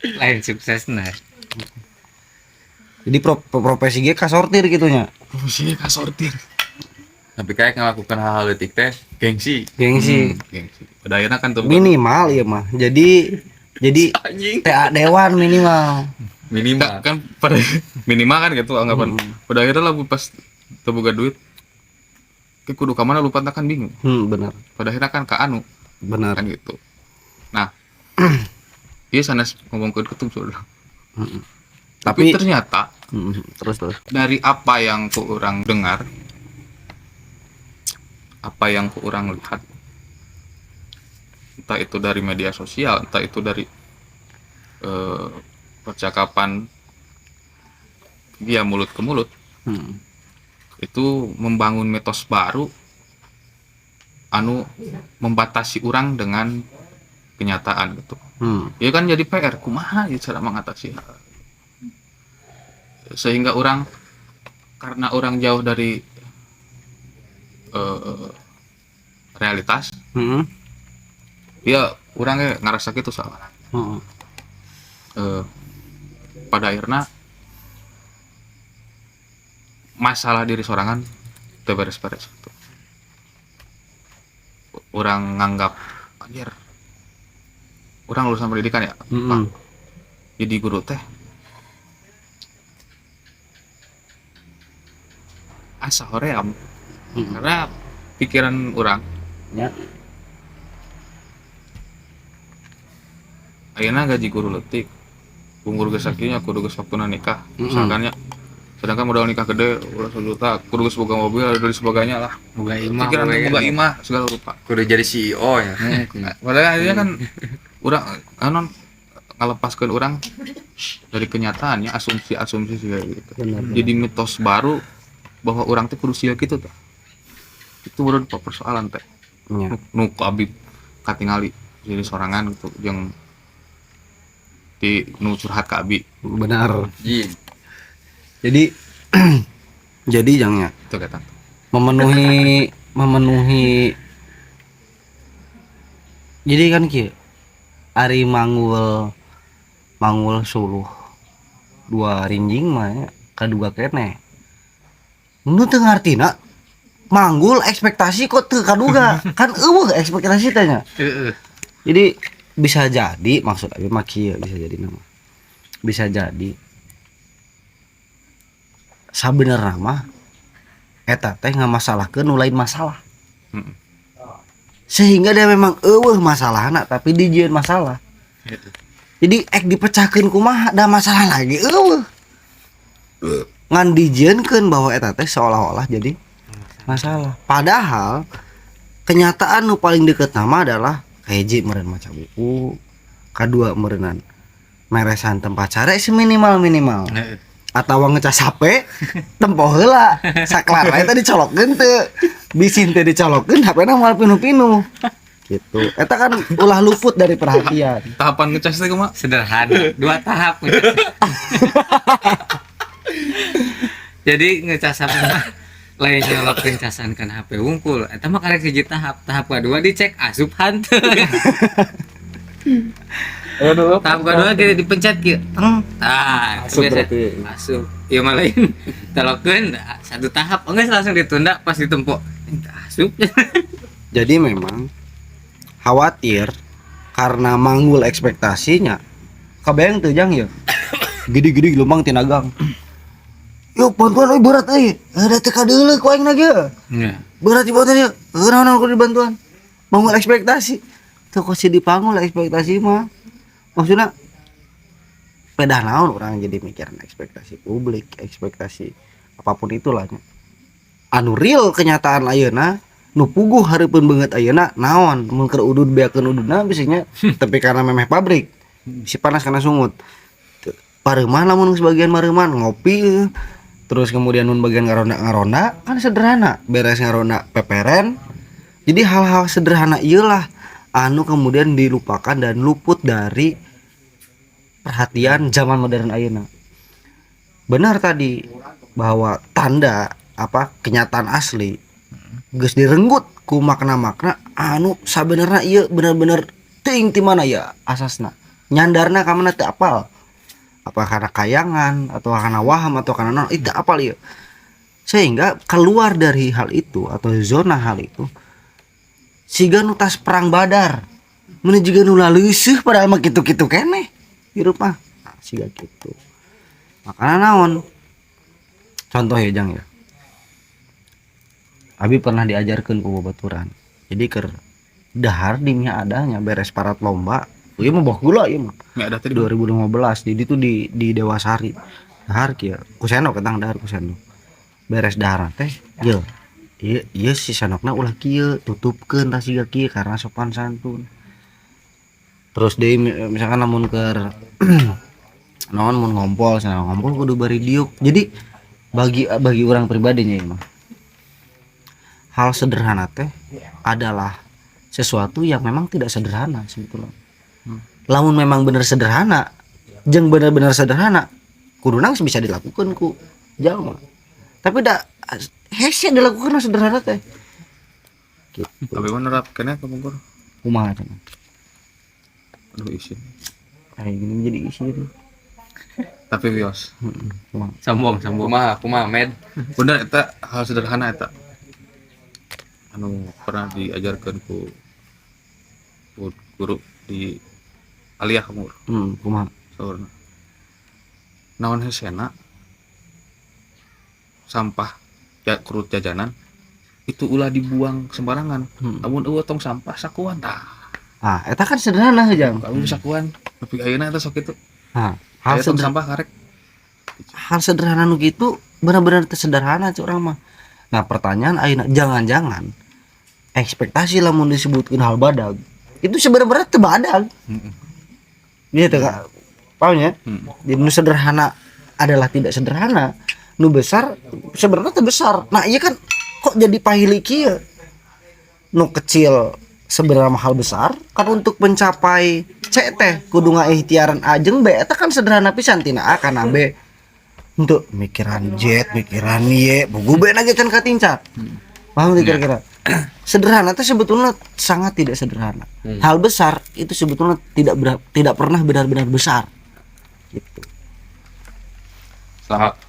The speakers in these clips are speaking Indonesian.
lain sukses nah. Jadi profesi ge kasortir gitunya. Profesinya kasortir. Tapi kayak ngelakukan hal-hal letik teh gengsi. Gengsi. Gengsi. Pada akhirnya kan tuh Minimal ya mah. Jadi Anjing. TA dewan minimal. Minimal. kan pada minimal kan gitu anggapan. Pada akhirnya lah pas teboga duit. Kayak kudu ka mana lupa kan bingung. Benar. Pada akhirnya kan ka anu Benar. kan gitu. Nah, iya sanes ngomongkeun ketum saudara. Tapi ternyata terus dari apa yang ku orang dengar, apa yang ku orang lihat, entah itu dari media sosial, entah itu dari percakapan via mulut ke mulut, itu membangun mitos baru anu membatasi orang dengan kenyataan gitu. Ya kan jadi PR kumaha gitu cara mengatasi hal. Sehingga orang karena orang jauh dari realitas, ya orangnya ngerasa gitu salah. Pada akhirnya masalah diri sorangan teu beres-beres gitu. Orang nganggap anjir orang lulusan pendidikan ya Pak, jadi guru teh asa hoream karena pikiran orang ya. ayeuna gaji guru leutik umur geus sakinya kudu geus waktuna nikah misalkan ya, sedangkan modal nikah gede ulah 1 juta kudu geus boga mobil dan sebagainya lah, Boga imah. pikiran boga imah segala rupa. Kudu jadi CEO ya. Padahal akhirnya kan orang anon ngalepaskeun orang dari kenyataannya asumsi segala gitu. Jadi mitos baru bahwa orang teh kudu sia gitu teh. Itu baru persoalan teh. Nu abdi katingali jadi sorangan gitu jeung di nu curhat ka abi. Benar. Jing. Jadi jadi jangan Itu kata. memenuhi jadi kan kieu ari manggul suluh 2 rinjing mah nya kaduga kene nu teu ngartina manggul ekspektasi kok teu kaduga kan eueuh ekspektasi teh nya. Jadi bisa jadi maksud abi mah kieu bisa jadi nama bisa jadi sabenerna mah eta teh ngamasalahkeun nu lain masalah. Sehingga dia memang eueuh masalahna tapi dijieun masalah. Jadi dipecahkeun kumaha da masalah lagi eueuh. Ngan dijieunkeun bahwa eta teh seolah-olah jadi masalah. Padahal kenyataan nu paling deukeut nama adalah hiji meureun maca buku, kadua meureunnan meresan tempat care seminimal atawa ngecas HP tempoh heula saklar eta dicolokkeun teu bisin teh dicolokkeun HP-na moal pinu-pinu gitu. Eta kan ulah luput dari perhatian. Tahapan ngecas teh kumaha? Sederhana, 2 tahap. Jadi ngecas HP mah lain nyolokeun casan kan HP wungkul. Eta mah karek hiji tahap. Tahap kedua dicek asup hanteu. Tahap kedua kita dipencet kieu. Asup Biasa berarti. asup. Ieu mah lain telokeun 1 tahap geus langsung ditunda pas ditempo. Asup. Jadi memang khawatir karena manggul ekspektasinya. Kabayang teu jang ya. Gede-gede gelombang tinagang. Yo bantuan euy berat euy. Da teh kadeuleu ku aing na ge. Nya. Berat dibantuan ya. Naon kudu dibantuan. Manggul ekspektasi. Teu kosi dipanggul ekspektasi mah. Maksudnya pedah naon orang jadi mikirin ekspektasi publik, ekspektasi apapun itulah nya. Anu real kenyataan ayeuna nu puguh hareupeun beungeut ayeuna naon mun keur udud beakeun ududna bisinya tapi karena memeh pabrik si panas kana sungut pareuman lamun sebagian mareuman ngopi terus kemudian mun bagian ngaronda kan sederhana beres ngaronda peperen. Jadi hal-hal sederhana ieu lah anu kemudian dilupakan dan luput dari perhatian zaman modern ayeuna. Benar tadi bahwa tanda kenyataan asli geus direnggut ku makna-makna anu sabenerna ieu bener-bener teuing ti mana ya asasna. nyandarna ka mana teu apal. Apa karena kayangan atau karena waham atau karena non itu apal ieu. Sehingga keluar dari hal itu atau zona hal itu siga nu tas perang Badar. Mun juga nu laleuseuh padahal mah kitu-kitu keneh hirup mah. Nah, siga kitu. Makana naon? Contoh ya Jang ya. Abi pernah diajarkan ku babaturan. Jadi keur dahar di nya adanya beres parat lomba. Ieu mah boh gula ieu mah. Nggak ada tadi 2015 jadi itu di Dewasari. Dahar kieu. Kuseno ketang dahar kuseno. Beres dahar teh ye. Ieu si sanokna ulah kieu tutupkeun tah siga kieu karena sopan santun. Terus deui misalkan lamun keur naon mun ngompol sana ngompol kudu bari diuk. Jadi bagi orang pribadinya ya mah. Hal sederhana teh adalah sesuatu yang memang tidak sederhana sebetulnya. Lamun memang bener sederhana, jeung bener-bener sederhana, kudu nang bisa dilakukan ku jalma. Tapi da hese dilakukan sederhana teh. Gitu. tapi menerapkannya ke Bogor. Kumaha cenah? Aduh isin. Kayak gini menjadi isi ini. Tapi wios. Kumaha? Sambung Kumaha med. Bener eta hal sederhana eta. Anu pernah diajarkan ku guru di Aliyah Kamur. Kumaha? Saurna. Naon hesena sampah kurut jajanan itu ulah dibuang sembarangan. Namun eueuh tong sampah sakuan tah. Ah, eta kan sederhana Jang. Kamu sakuan. Tapi ayeuna eta sok kitu. Nah, Aya tong sampah karek. hal sederhana nu gitu benar-benar sederhana cuk urang mah. Nah, pertanyaan ayeuna jangan-jangan ekspektasi lamun disebutkeun hal badag itu sebenarnya teu badag. Gitu Kak. Paham ya? Jadi nu sederhana adalah tidak sederhana. Nu besar sebenarnya teu besar. Nah, iya kan kok jadi pahili kieu. Nu kecil sebenarnya hal besar kan untuk mencapai C teh kudu ngaikhtiaran A jeung B eta kan sederhana pisan tina A kana B. Untuk mikiran Z, mikiran Y, buku B na can katincat. Paham teu kira-kira? Sederhana itu sebetulnya sangat tidak sederhana. Hal besar itu sebetulnya tidak pernah benar-benar besar. Gitu.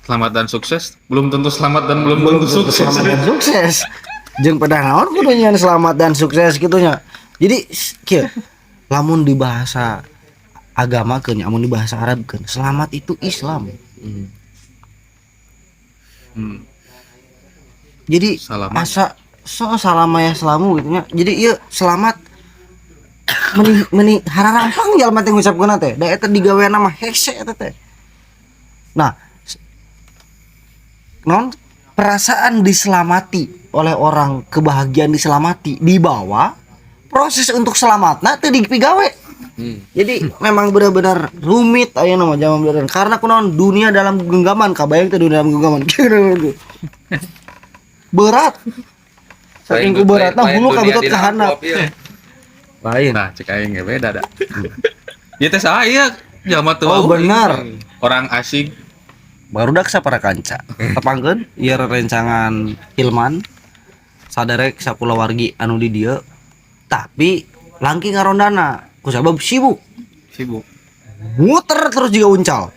Selamat dan sukses. Belum tentu selamat dan belum tentu sukses. Selamat dan sukses. Jeung pada naon kudu nyan selamat dan sukses gitunya. Jadi kieu lamun di bahasa agama keun, amun di bahasa Arab keun, selamat itu Islam. Jadi Salaman. asa so salamaya selamu gitu nya. Jadi ieu selamat meni hararampang jalma teh ngucapkeun teh. Da eta digaweana mah hese eta teh. Nah, non perasaan diselamati oleh orang, kebahagiaan diselamati dibawa proses untuk selamatna teu dipigawe. Jadi memang benar-benar rumit ayeuna mah zaman modern karena kunaon dunia dalam genggaman, kabayang teh dunia dalam genggaman. Berat. Saking ku beratna hulu kabetot ka handap. Lain. Nah, cek aing ge beda da. Ieu teh saya jalma teu Oh benar. orang asing. Barudak sapara kanca. Tepangkeun ieu rencangan Hilman saderek sakulawargi anu di dieu tapi langking ngarondana kusabab sibuk muter terus juga uncal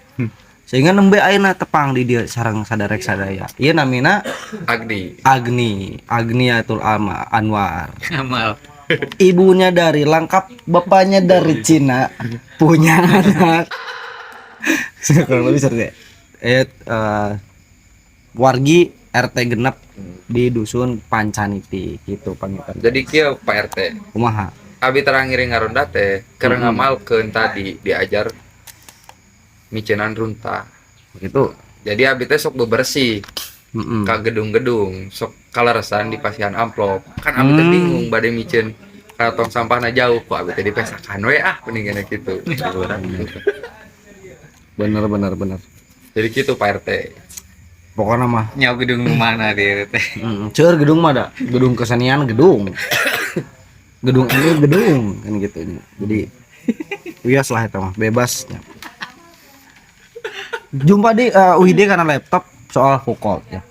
sehingga nembe ayeuna tepang di dieu sareng saderek sadaya ieu namina Agniatul Anwar Amal. ibunya dari lengkap bapaknya dari Cina punya anak kurang lebih seperti wargi RT genep di dusun Pancaniti gitu panggilan. Jadi kieu Pak RT. Kumaha? Abi terangiri ngaronda teh keur ngamalkeun tadi diajar micenan runta. Begitu. Jadi abi teh sok bebersih ka gedung-gedung, sok kaleresan di pasihan amplop. Kan abi teh bingung bade micen ka tong sampahna jauh kok abi teh dipesakan we mendingan gitu. Bener. Jadi gitu Pak RT. Pokoknya mah Nyawa gedung mana dia teh. Ceur gedung mah ada gedung kesenian gedung gedung ini gedung kan gitu. Jadi bias lah itu mah bebas jumpa di UID karena laptop soal Foucault ya.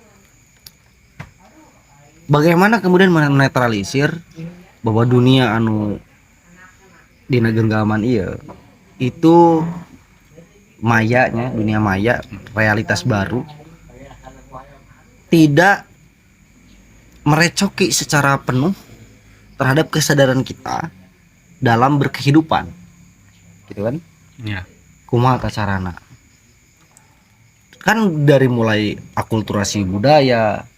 Bagaimana kemudian menetralisir bahwa dunia anu dina genggaman itu mayanya, dunia maya, realitas baru tidak merecoki secara penuh terhadap kesadaran kita dalam berkehidupan, gitu kan? Ya. Kumaha carana? Kan dari mulai akulturasi budaya,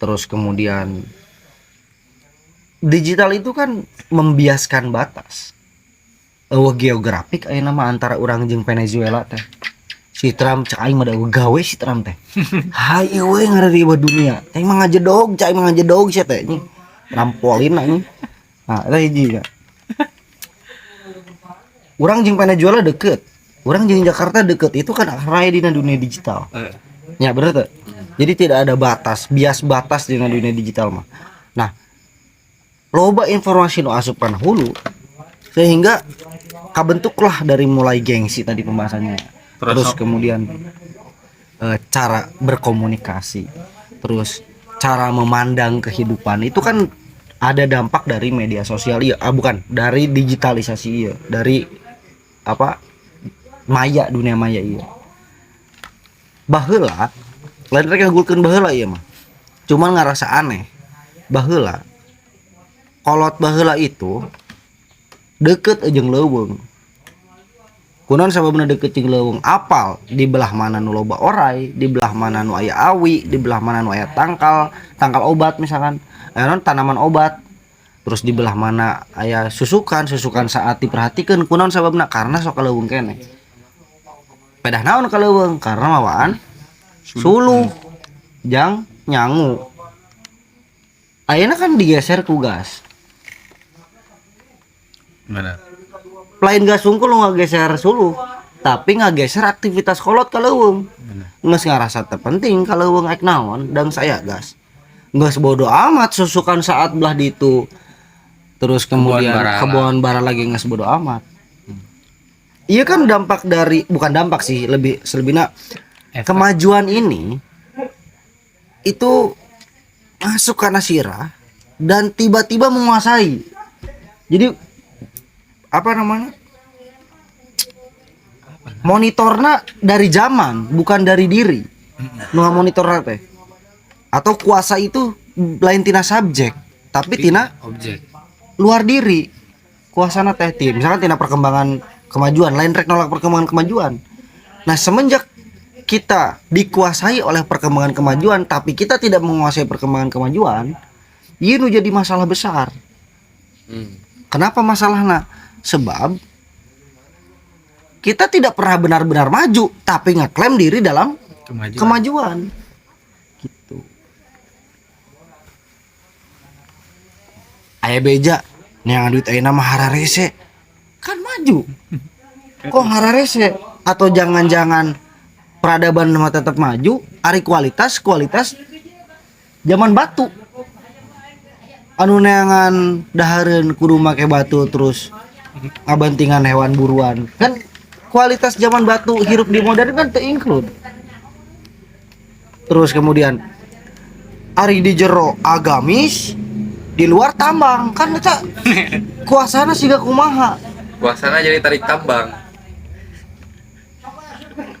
terus kemudian digital itu kan membiaskan batas. Geografik aya nama antara orang jeung Venezuela teh. Si Trump cak aing mah da gawe si Trump teh. Hayu we ngariba dunia. Teh mah ngajedog, cak mah ngajedog sia teh. Rampolin anjing. Nah, eta hiji ya. Urang jeung Venezuela deket. Urang jeung Jakarta deket. Itu kan raya dina dunia digital. Ya bener tuh. Jadi tidak ada batas, bias batas dina dunia digital mah. Nah, loba informasi nu asupan hulu sehingga kabentuklah dari mulai gengsi tadi pembahasannya. Terus kemudian cara berkomunikasi, terus cara memandang kehidupan itu kan ada dampak dari media sosial ya, bukan dari digitalisasi ya, dari apa maya, dunia maya iya. Baheula lain rek ngagulkeun baheula ieu mah. Cuman ngarasa aneh. Baheula kolot baheula itu deket jeung leuweung. Kunaon sababna deket jeung leuweung? Apal di belah mana nu loba oray, di belah mana nu aya awi, di belah mana nu aya tangkal obat misalkan. Aya tanaman obat. Terus di belah mana aya susukan saat diperhatikeun kunaon sababna? Karena sok ka leuweung keneh. Pedah naon ka leuweung? Karena mawaan suluh jang nyangu. Ayeuna kan digeser ku gas. Benar. Lain gas sungkul lu ngageser suluh, tapi ngageser aktivitas kolot ka leuweung. Geus ngarasa terpenting ka leuweung aek naon dan saya gas. Geus bodo amat susukan saat belah ditu. Terus kemudian kebon bara lagi geus bodo amat. Iya kan dampak dari, bukan dampak sih, lebih selebihna kemajuan ini itu masuk ke nasirah dan tiba-tiba menguasai. Jadi apa namanya? Monitorna dari zaman, bukan dari diri. Nu monitorna teh. Atau kuasa itu lain tina subjek, tapi tina objek. Luar diri. Kuasana teh ti, misalkan tina perkembangan kemajuan, lain rek nolak perkembangan kemajuan. Nah, semenjak kita dikuasai oleh perkembangan kemajuan tapi kita tidak menguasai perkembangan kemajuan, ieu nu jadi masalah besar. Kenapa masalahnya? Sebab kita tidak pernah benar-benar maju tapi ngeklaim diri dalam kemajuan. Gitu. Aya beja neangan duit ayeuna mah hararese. Kan maju. Kok hararese? Atau jangan-jangan peradaban mah tetap maju, ari kualitas zaman batu. Anu neangan dahareun kudu make batu terus ngabantingan hewan buruan. Kan kualitas zaman batu hirup di modern kan teu include. Terus kemudian ari di jero agamis, di luar tambang. Kan eta kuasana siga kumaha. Kuasana jadi tarik tambang.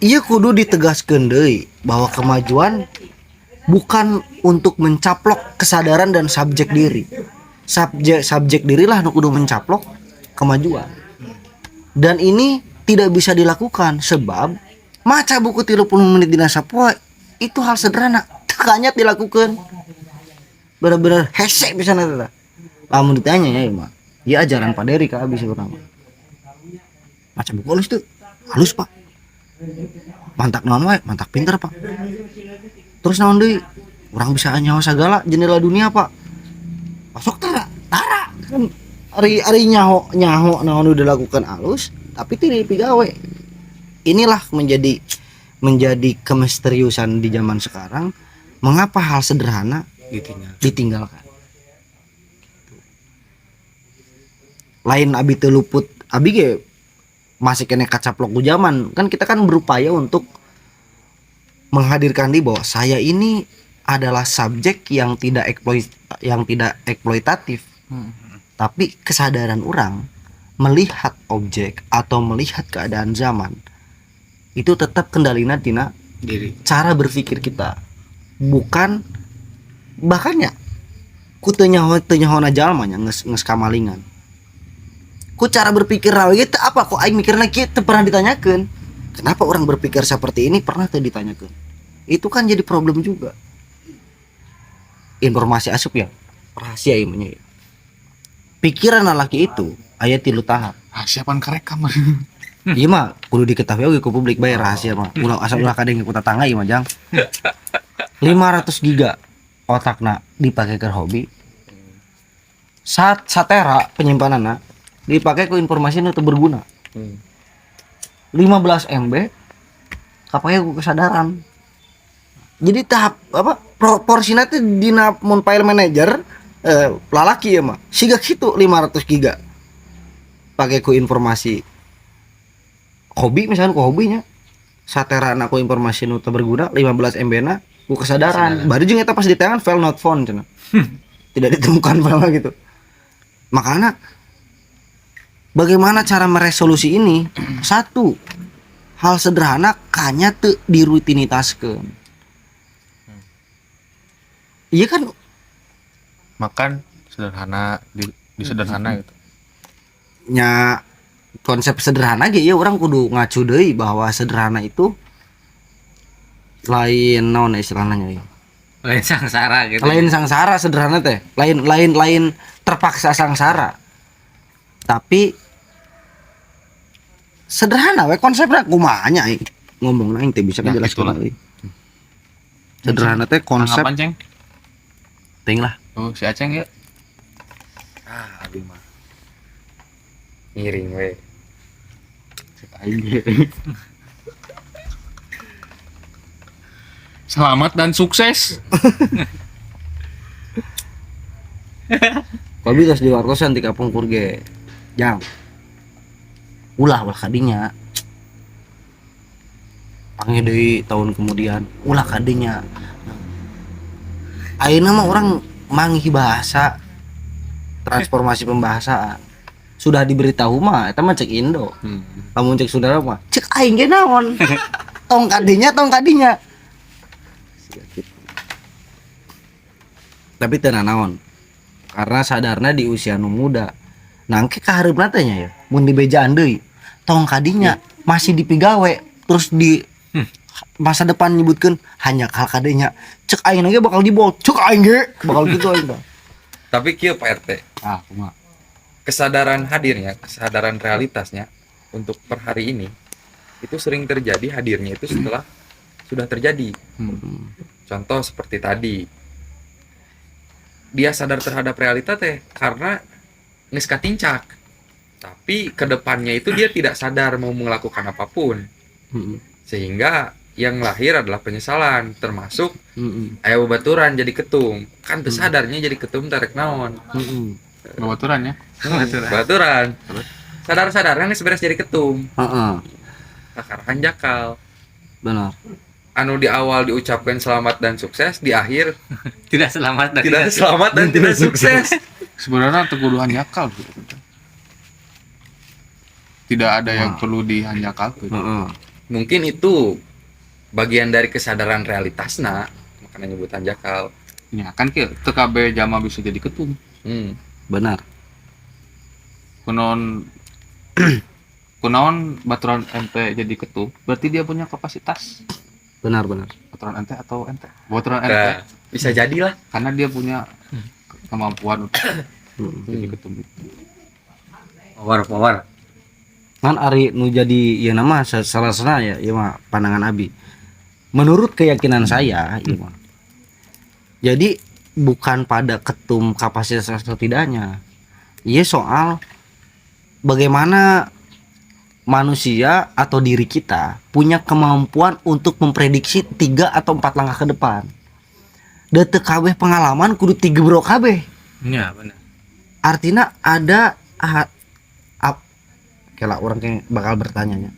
Iya kudu ditegaskeun deui bahwa kemajuan bukan untuk mencaplok kesadaran dan subjek diri. Subjek dirilah nu kudu mencaplok kemajuan. Dan ini tidak bisa dilakukan sebab maca buku 30 menit dina sapoe itu hal sederhana, tekanyat dilakukan. Bener-bener hese bisa nanti. Lamun ditanya ya mah, ya ajaran Pak Dery ka abis urang. Maca buku halus tuh, halus Pak. Mantak naon wae, mantak pinter Pak. Terus naon deui? Urang bisa nyaho sagala jendela dunia Pak. Masuk tara kan ari nyaho naon udah dilakukan halus tapi tidak digawe. Inilah menjadi kemisteriusan di zaman sekarang, mengapa hal sederhana ditinggalkan. Lain abi teu luput, abi ge masih kena kacaplok ku zaman. Kan kita kan berupaya untuk menghadirkan di bahwa saya ini adalah subjek yang tidak eksploitatif. Tapi kesadaran orang melihat objek atau melihat keadaan zaman itu tetap kendalina tina Diri. cara berpikir kita, bukan bahkan ya ku teu nyahoana jalmanya geus kamalingan. Ku cara berpikir rawe gitu apa kok aing mikirna kieu teu pernah ditanyakeun. Kenapa orang berpikir seperti ini pernah teu ditanyakeun. Itu kan jadi problem juga. Informasi asup ya rahasia ieu ya. Pikiran lelaki itu aya 3 tahap. Siapan kerekam. Iya mah kudu diketahui oge ku publik bae rahasia mah. Ulah asal ulah kadeng ku tetangga ieu mah jang. 500 giga otakna dipake ke hobi. Satera penyimpananna dipakai ke informasi nu teu berguna. 15 MB kapake ku kesadaran. Jadi tahap apa proporsinya teh dina mun file manager lalaki ya mah siga kitu 500 giga pakai ku informasi hobi misalnya ku hobinya sateran aku informasi nu teu berguna 15 MB na ku kesadaran baru jeung eta pas diteangan file not found cenah tidak ditemukan file gitu. Makanya bagaimana cara meresolusi ini? Satu hal sederhana kanya teu dirutinitaskeun. Iya kan Makan sederhana di sederhana gitu. nya konsep sederhana ge ya orang kudu ngacu deui bahwa sederhana itu lain naon istilahnya ya. Lain sangsara gitu. Lain sangsara sederhana teh. Lain terpaksa sangsara. Tapi sederhana we konsepnya kumaha nya ngomongna aing teh bisa Ya, kajelaskeun itulah. euy. Sederhana teh konsep Tanggapan Ceng? ting lah. Oh, si Aceng ya. Abi mah miring we. Selamat dan sukses. Kalau bisa di warkosan di kampung kurge jang ulah kadinya panggil deui tahun kemudian ulah kadinya ayeuna mah orang manghi bahasa transformasi pembahasaan sudah diberitahu mah eta mah cek Indo lamun cek saudara mah cek aing ge naon tong kadinya tapi teu naon karena sadarna di usia nu muda nangke kahareupna teh nya ya mun dibejaan deui tong kadinya masih dipigawe terus di masa depan nyebutkeun hanya kal kadenya cek aing ge bakal dibol cek aing ge bakal gitu aing tah. Tapi kieu Pak RT, Kumaha? kesadaran hadirnya, kesadaran realitasnya untuk per hari ini itu sering terjadi hadirnya itu setelah sudah terjadi. Contoh seperti tadi, dia sadar terhadap realita teh karena geus katincak, tapi kedepannya itu dia tidak sadar mau melakukan apapun, sehingga yang lahir adalah penyesalan, termasuk aya babaturan jadi ketum, kan teu sadarnya jadi ketum tarek naon. Babaturan ya. Babaturan. Sadar-sadarnya geus beres jadi ketum. Heeh. Takarahan jakal. Benar. Anu di awal diucapkan selamat dan sukses, di akhir Tidak selamat dan tidak selamat dan tidak sukses. Sebenarnya teguh hanjakal gitu. Tidak ada yang perlu dihanjakalkeun. Heeh. Mungkin itu bagian dari kesadaran realitasna, makanya nyebutan jakal. Ya kan kieu teu kabeh jama bisa jadi ketum. Benar. Kunaon baturan ente jadi ketum, berarti dia punya kapasitas. Benar. Baturan ente atau ente? Baturan Nah, ente bisa jadilah. karena dia punya kemampuan untuk jadi ketum. power. Kan ari nu jadi ieu nama salah ya ieu mah pandangan abi. Menurut keyakinan saya ieu mah. Jadi bukan pada ketum kapasitas atau tidaknya. Ieu soal bagaimana manusia atau diri kita punya kemampuan untuk memprediksi 3 atau 4 langkah ke depan. Da teu kabeh pengalaman kudu tigebro kabeh. Ya benar. Artinya ada kela orang kayak bakal bertanya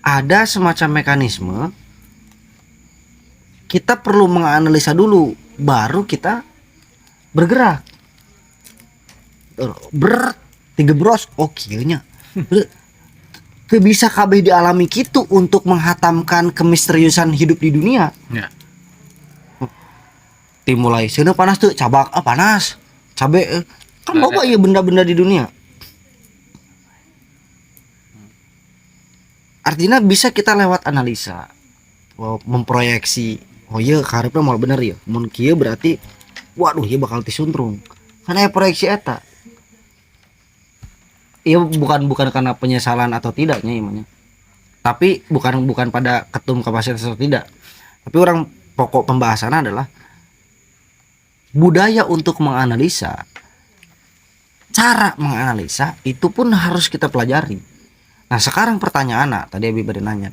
ada semacam mekanisme kita perlu menganalisa dulu baru kita bergerak digebros oh kieu nya. Teu bisa kabeh dialami kitu untuk menghatamkan kemisteriusan hidup di dunia. Ya. Dimulai seuneu panas tuh cabak panas. Cabe kan loba ieu benda-benda di dunia. Artinya bisa kita lewat analisa memproyeksi oh iya karepna moal bener ya mun kieu berarti waduh ieu bakal tisuntrung kan aya proyeksi eta. Iya bukan karena penyesalan atau tidaknya imanya. Tapi bukan pada ketum kapasitas atau tidak. Tapi orang pokok pembahasannya adalah budaya untuk menganalisa. Cara menganalisa itu pun harus kita pelajari. Nah, sekarang pertanyaan tadi Abi bade nanya.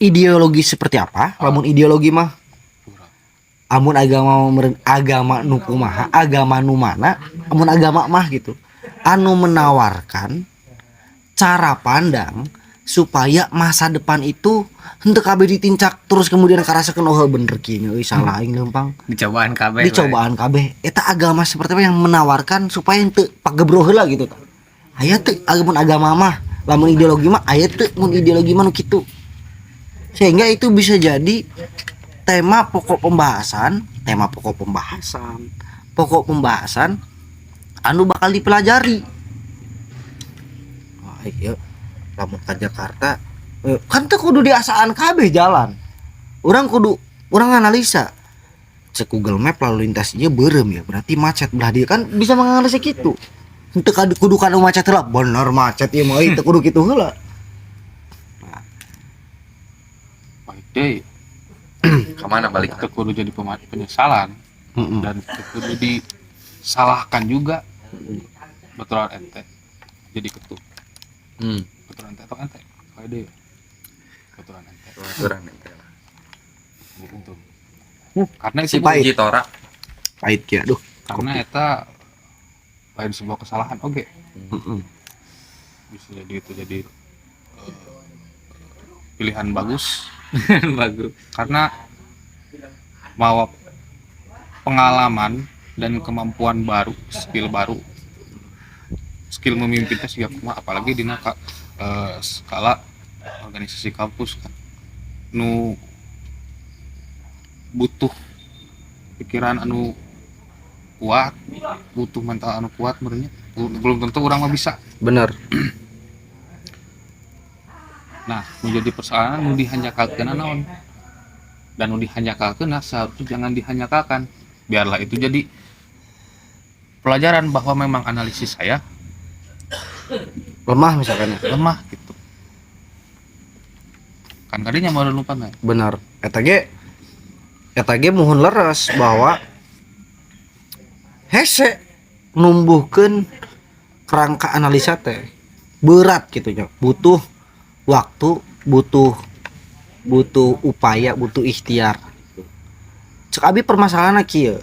Ideologi seperti apa? Lamun ideologi mah amun agama nu kumaha agama nu mana amun agama mah gitu anu menawarkan cara pandang supaya masa depan itu henteu kabeh ditincak terus kemudian karasakeun oh bener kieu euy salah aing leumpang dicobaan kabeh eta agama seperti apa yang menawarkan supaya henteu pagebroh heula gitu tah aya teu amun agama mah lamun ideologi mah aya teu mun ideologi mah nu kitu sehingga itu bisa jadi tema pokok pembahasan anu bakal dipelajari. Wah, iya lamun ka Jakarta kan teh kudu diasaan kabeh jalan. Urang analisa. Cek Google Map lalu lintas ieu beureum ya, berarti macet belah dia kan bisa menganalisa kitu. Henteu kudu kana macet heula, bener macet ieu mah teu kudu kitu heula. Baik deh. Kemana balik? Itu kudu jadi penyesalan dan itu kudu disalahkan juga. Betulan ente jadi ketum. Betulan ente atau ente? Kayak deh. Betulan ente. Gitu. Karena itu Si pahit. Tora. Pahit kieu aduh. karena eta lain sebuah kesalahan oke. Bisa jadi itu jadi pilihan bagus. bagus Karena bawa pengalaman dan kemampuan baru, skill memimpinnya sih apalagi di skala organisasi kampus kan nu butuh pikiran anu kuat, butuh mental anu kuat menurutnya belum tentu orang mah bisa. Bener. Nah, menjadi persoalan nu dihanyakalkeun naon? Dan nu dihanyakalkeun seharusnya jangan dihanyakalkan. Biarlah itu jadi pelajaran bahwa memang analisis saya Lemah misalkan ya. lemah gitu. Kan kadinya mau lupa nggak? Bener. Eta ge muhun leres bahwa hese numbuhkeun kerangka analisa teh berat gitu nya. Butuh waktu, butuh upaya, butuh ikhtiar. Cek abi permasalahanna kieu.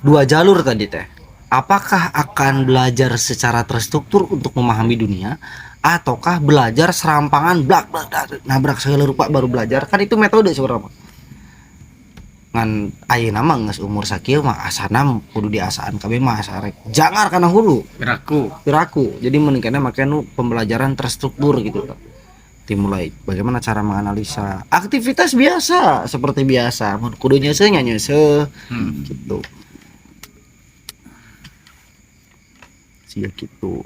Dua jalur tadi teh. Apakah akan belajar secara terstruktur untuk memahami dunia ataukah belajar serampangan blak nabrak segala rupa baru belajar? Kan itu metode sebenarnya. Ngan ayeuna mah geus umur sakieu mah asana kudu diasaan kabeh mah asa rek jangar kana hulu piraku. Jadi mending kana make nu pembelajaran terstruktur gitu. Dimulai bagaimana cara menganalisa aktivitas biasa seperti biasa mun kudu nyeuseuh nya nyeuseuh gitu. Sia gitu.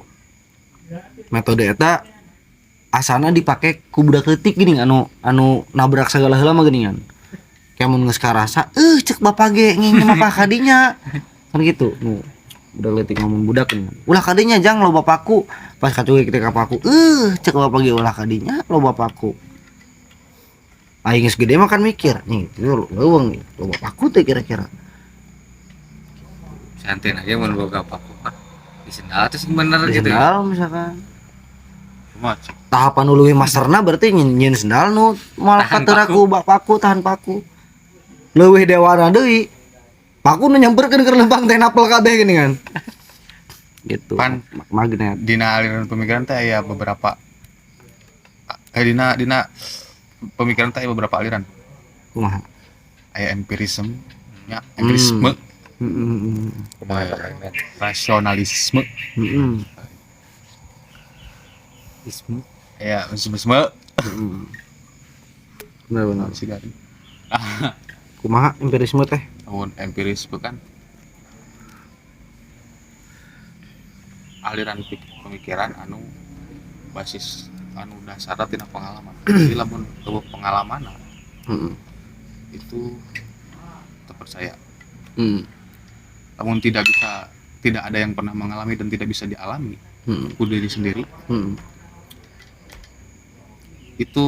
Metode eta asana dipake ku budak leutik gini anu nabrak segala heula mah geuningan. Kayak mun geus karasa, cek bapak ge nging mah kadinya. Kan gitu. Nu budak leutik ngomong budak geuningan. Ulah kadinya jang lo bapakku. Pas kacuge kita kapaku, cek bapak ge ulah kadinya lo bapakku. Aing geus gede mah kan mikir, nih itu leuweung nih, lo bapakku teh kira-kira. santai aja mun boga paku di sendal terus bener gitu ya. Sendal misalkan. Cuma cek Tahapan uluwi masterna berarti nyin sendal nu malah Tahan kateraku bapakku tahan paku. Leuwih dewana deui. Paku nu nyamperkeun keur lempang teh napel kabeh gini kan. Gitu. Pan. Magnet. dina aliran pemikiran teh aya beberapa dina pemikiran teh aya beberapa aliran. Kumaha? Aya empirisme nya empirisme Kumaha eta? rasionalisme Ismu. ya Benar-benar. sih kan Kumaha empirisme teh? tahun empirisme kan aliran pemikiran anu basis anu dasar tina pengalaman. Jadi lamun eueuh pengalaman Heeh. itu terpercaya. Heeh. Namun tidak ada yang pernah mengalami dan tidak bisa dialami ku diri sendiri itu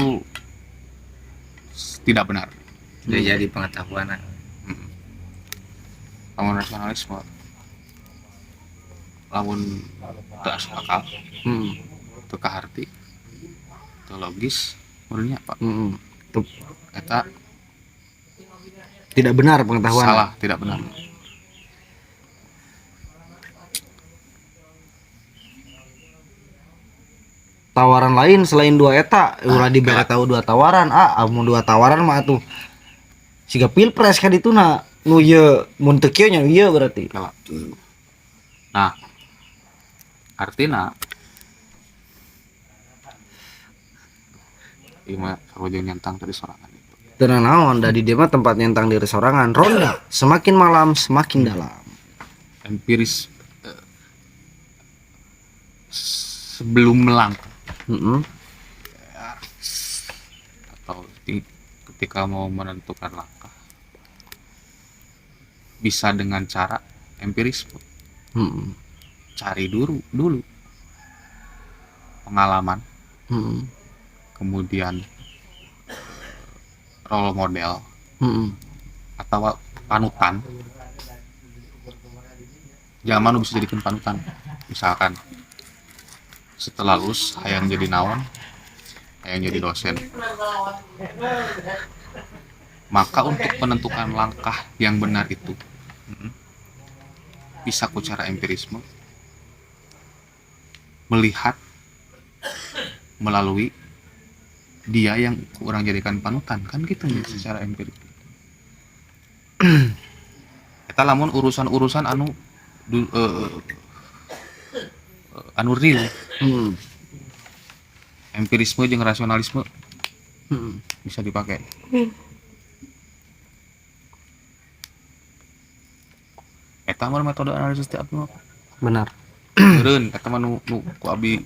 tidak benar. Udah jadi pengetahuan. Lamun rasionalisme lamun teu asup akal teu kaharti teu logis menurutnya Pak eta Tidak benar pengetahuan. salah, tidak benar. Tawaran lain selain dua eta ulah dibere tahu dua tawaran mun dua tawaran mah atuh siga pilpres kan itu na nu ieu mun teu kieu nya ieu berarti Kala. Nah, artinya ima sarojeng nyentang tadi sorangan itu. teu naon da di dieu mah tempat nyentang diri sorangan ronda semakin malam semakin dalam. Empiris sebelum melangkah atau ketika mau menentukan langkah bisa dengan cara empirisme. Cari dulu pengalaman, kemudian role model atau panutan. Jangan lu bisa jadikan panutan. Misalkan setelah lulus hayang jadi naon, hayang jadi dosen. Maka untuk menentukan langkah yang benar itu bisa ku cara empirisme, melihat melalui dia yang kurang jadikan panutan kan gitu nih secara empirik. Eta lamun urusan-urusan anu anu real. Empirisme jeung rasionalisme bisa dipakai. Eta mah metode analisis teh abdi mah Benar. meureun eta mah nu ku abi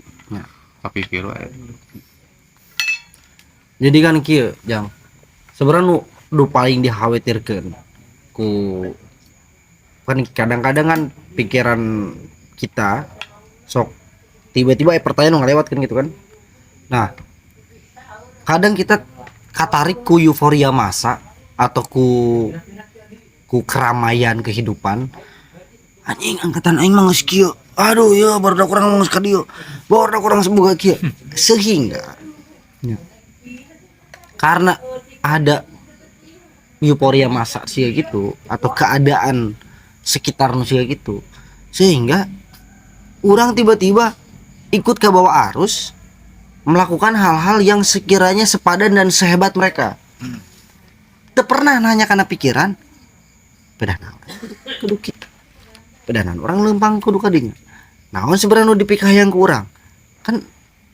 kapikir wae. Jadi kan kieu Jang sebenarnya nu paling dikhawatirkeun ku kan kadang-kadang kan pikiran kita sok tiba-tiba pertanyaan ngelewat kan gitu kan. Nah kadang kita katarik ku euforia masa atau ku keramaian kehidupan. Anjing angkatan aing mah geus kieu. Aduh ya barudak kurang geus ka dieu. Barudak kurang semoga kieu. Sehingga karena ada euforia masa sih gitu atau keadaan sekitar sih gitu sehingga orang tiba-tiba ikut ke bawah arus melakukan hal-hal yang sekiranya sepadan dan sehebat mereka. Teu pernah nanya karena pikiran pedah naon kudu kitu. Pedah naon orang lempang kudu kadinya. Naon sebenarnya nu dipikahayang ku urang. Kan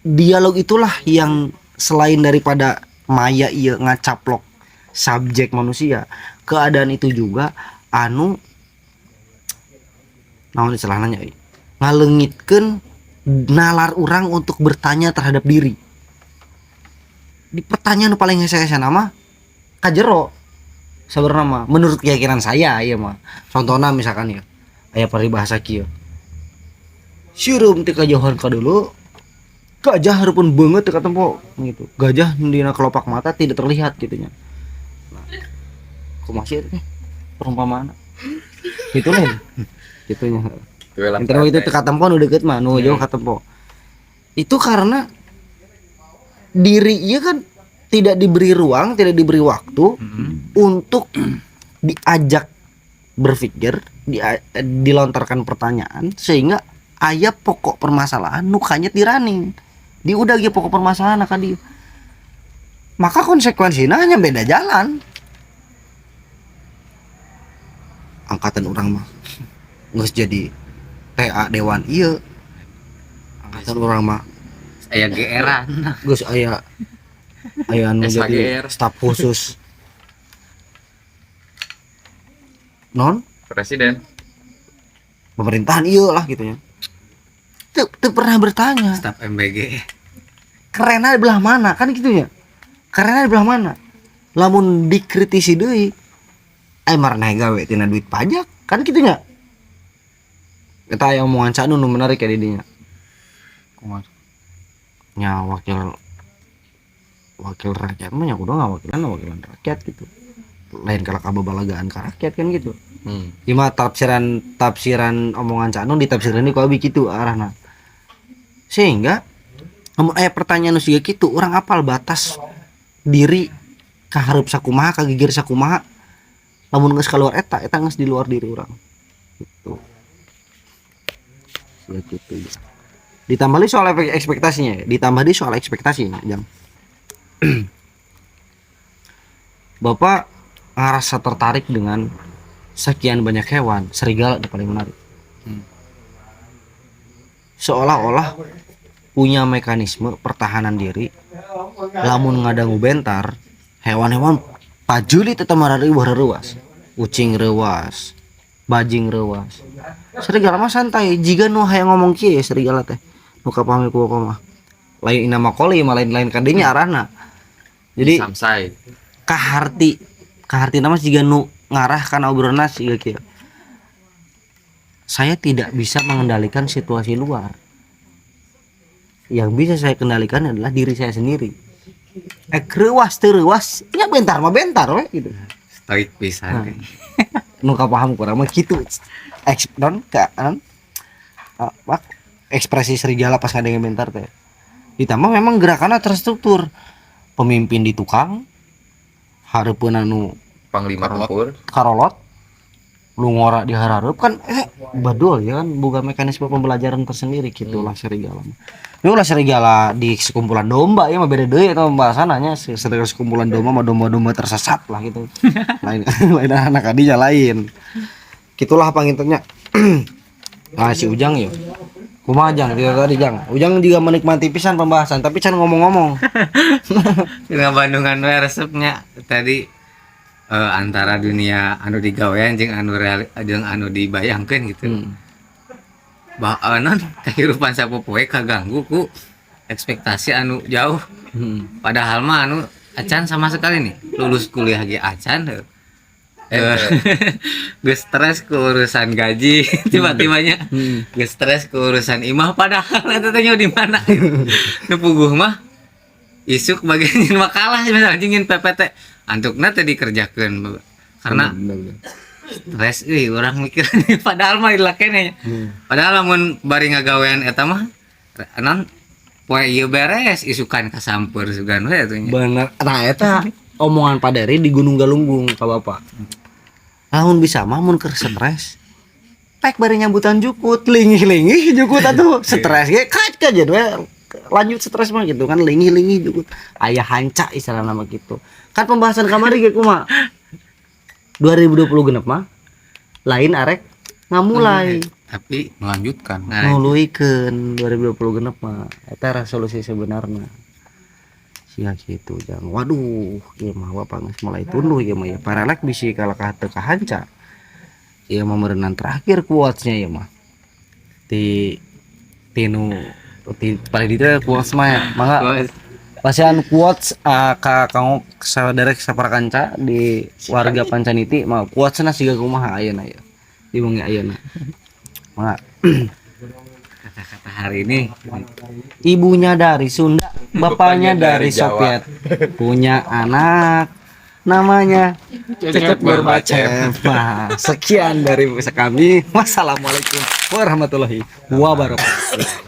dialog itulah yang selain daripada maya ieu ngacaplok subjek manusia, keadaan itu juga anu naon istilahna nya ngaleungitkeun nalar urang untuk bertanya terhadap diri. Di pertanyaan paling hese-hese nama kajero sabenerna mah menurut keyakinan saya ieu mah. Contohna misalkan ya aya paribahasa kieu. Sieureum teh kajauhan ka dulu gajah hareupeun beungeut teu katempo gitu. Gajah dina kelopak mata tidak terlihat gitunya. Nah, kumaha sih perumpamaan? Gitu lah. Gitunya. Intero itu teu katempo nu deukeut mah, nu jauh katempo. Itu karena diri ieu kan tidak diberi ruang, tidak diberi waktu untuk diajak berpikir, dilontarkan pertanyaan sehingga aya pokok permasalahan nu kanyet di running. Di udah ge pokok permasalahan ka dieu. Maka konsekuensinya hanya beda jalan. angkatan orang mah geus jadi TA dewan ieu angkatan orang mah aya GR-an. geus aya anu jadi SHGR. staf khusus non Presiden. pemerintahan iya lah gitu ya. Tuh pernah bertanya Staf MBG. kerennya di belah mana kan gitu ya, kerennya di belah mana lamun dikritisi deui marneh gawe tina duit pajak kan gitu nya. Eta aya omongan Cak Nu menarik ya di dinya nya wakil rakyat mah nya kudu wakilan rakyat gitu, lain kalau kababalagaan ka rakyat kan gitu. Ima tafsiran omongan Cak Nu ditafsirin di ku abi kitu arahna. Sehingga namun aya pertanyaan nu siga kitu urang apal batas diri ka hareup sakumaha ka gigir sakumaha lamun geus keluar eta geus di luar diri urang gitu. Ya gitu ya. Ditambah deui soal ekspektasinya, Jang. Bapak ngerasa tertarik dengan sekian banyak hewan, serigala itu paling menarik. Seolah-olah punya mekanisme pertahanan diri. Lamun ngadangu bentar, hewan-hewan pajuli tetap marareuwah-reuwas. Ucing reuwas, bajing reuwas. Serigala mah santai, jika nu hayang ngomong kieu serigala teh. Nu kapahami ku bapak mah. Lain nama koli mah lain kadinya arahna. Jadi Samsai. kaharti nama jika nu ngarah kana obrolan siga kieu. Saya tidak bisa mengendalikan situasi luar. Yang bisa saya kendalikan adalah diri saya sendiri. Reuwas teu reuwas, nya bentar mah bentar we gitu. Stoik pisan. Nu kapaham kurang mah kitu. Ekspresi serigala pas ngadenge bentar teh. Ditambah memang gerakannya terstruktur. Pemimpin di tukang, hareupeun anu Panglima tempur. karolot, lu ngora diharareup kan badul ya kan boga mekanisme pembelajaran tersendiri gitulah serigala. Ini ulah serigala di sekumpulan domba ya mah beda deui eta pembahasannya. Serigala sekumpulan domba mah domba-domba tersesat lah gitu. lain anak kadinya lain. Gitulah pangintnya. Nah si Ujang ya. Kumaha Jang tadi Jang. Ujang juga menikmati pisan pembahasan tapi can ngomong-ngomong. Dengan Bandungan we resepnya tadi antara dunia anu digawean jeung anu dibayangkeun gitu. Non kehidupan sapopoe kaganggu ku ekspektasi anu jauh. Padahal mah anu acan sama sekali nih lulus kuliah ge acan geus stres ke urusan gaji tiba-tibanya geus stres ke urusan imah padahal eta teh di mana nu puguh mah isuk bagian makalah misalnya jeung PPT antukna teh dikerjakeun karena stres orang mikir padahal mah ilah keneh padahal lamun bari ngagawean eta mah non poe ieu beres isukan kasampeur sugan we atuh nya. Bener. Nah eta omongan Paderi di Gunung Galunggung ka Bapak. Lamun bisa mah mun keur stres pek bari nyambutan jukut, lingih-lingih jukut atuh. Stres ge kac aja we lanjut stres mah gitu kan lingih-lingih jukut. Aya hanca istilah nama gitu. Kan pembahasan kamari ge kumaha? 2020 genep mah lain arek ngamulai tapi melanjutkan nuluikeun 2020 genep mah eta resolusi sebenarnya sia kitu Jang. Waduh ieu mah Bapak geus mulai tunduh ieu mah ya parelek bisi kalakah teu kahanca ieu mah meureunnan terakhir quotes-nya ieu mah tinu paling detail quotes mah ya mangga pasian quotes ka kanggo saderek saparakanca di warga Pancaniti mah quotesna siga kumaha ayeuna ya dimungi ayeuna mangga Kata-kata hari ini ibunya dari Sunda bapaknya dari Soviet punya anak namanya Cecep Gorbacem. Nah, sekian dari kami wassalamualaikum warahmatullahi wabarakatuh.